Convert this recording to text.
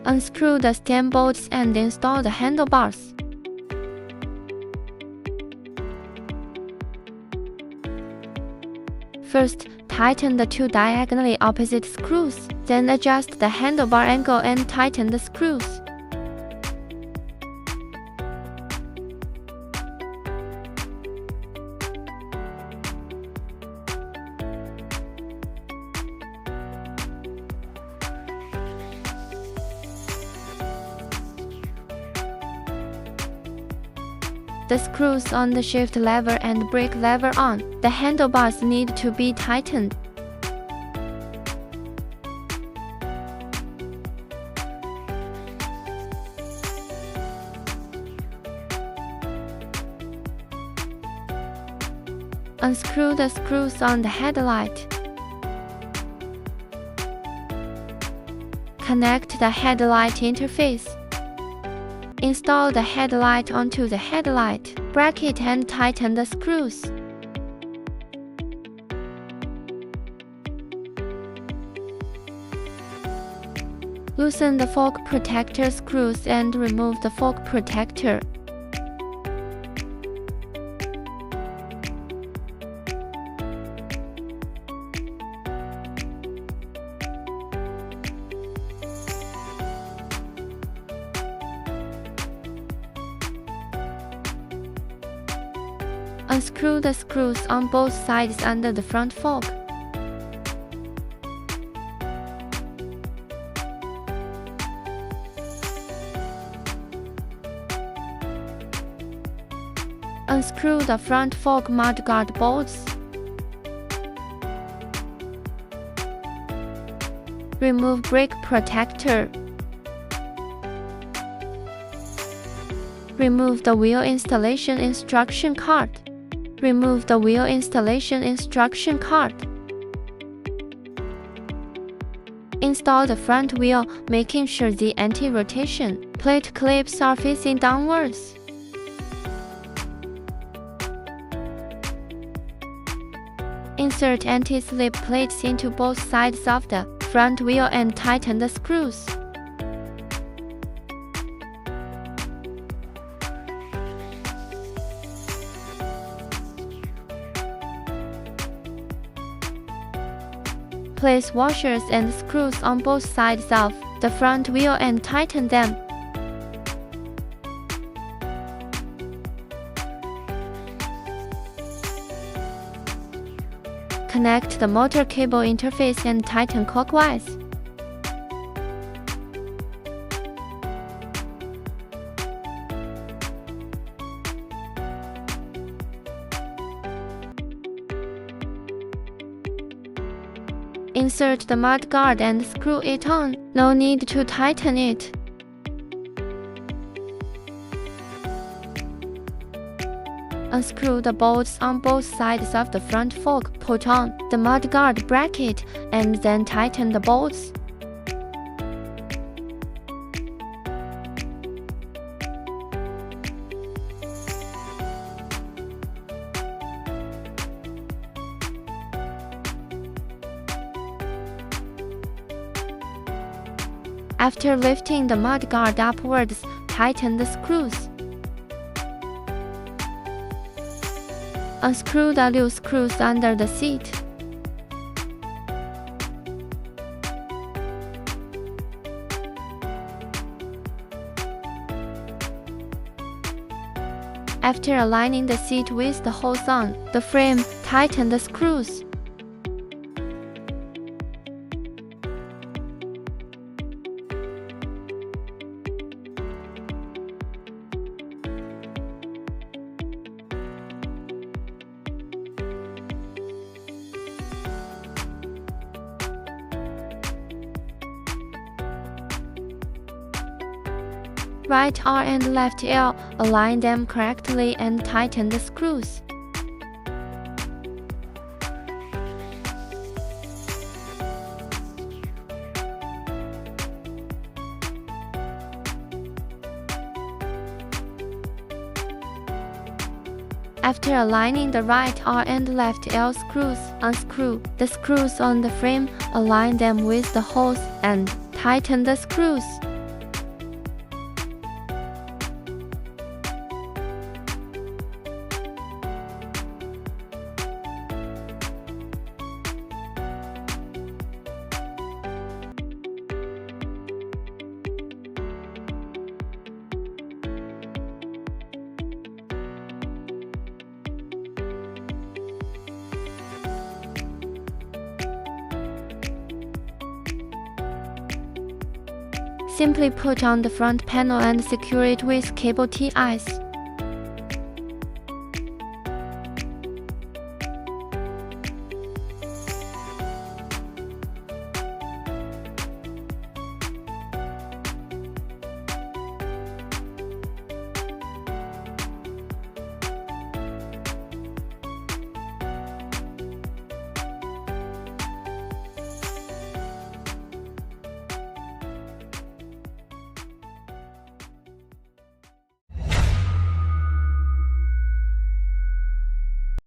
Unscrew the stem bolts and install the handlebars. First, tighten the two diagonally opposite screws, then adjust the handlebar angle and tighten the screws. The screws on the shift lever and brake lever on. The handlebars need to be tightened. Unscrew the screws on the headlight. Connect the headlight interface. Install the headlight onto the headlight bracket and tighten the screws. Loosen the fog protector screws and remove the fog protector. Unscrew the screws on both sides under the front fork. Unscrew the front fork mudguard bolts. Remove brake protector. Remove the wheel installation instruction card. Remove the wheel installation instruction card. Install the front wheel, making sure the anti-rotation plate clips are facing downwards. Insert anti-slip plates into both sides of the front wheel and tighten the screws. Place washers and screws on both sides of the front wheel and tighten them. Connect the motor cable interface and tighten clockwise. Insert the mudguard and screw it on. No need to tighten it. Unscrew the bolts on both sides of the front fork, put on the mudguard bracket, and then tighten the bolts. After lifting the mudguard upwards, tighten the screws. Unscrew the loose screws under the seat. After aligning the seat with the holes on the frame, tighten the screws. Right R and left L, align them correctly and tighten the screws. After aligning the right R and left L screws, unscrew the screws on the frame, align them with the holes, and tighten the screws. Simply put on the front panel and secure it with cable ties.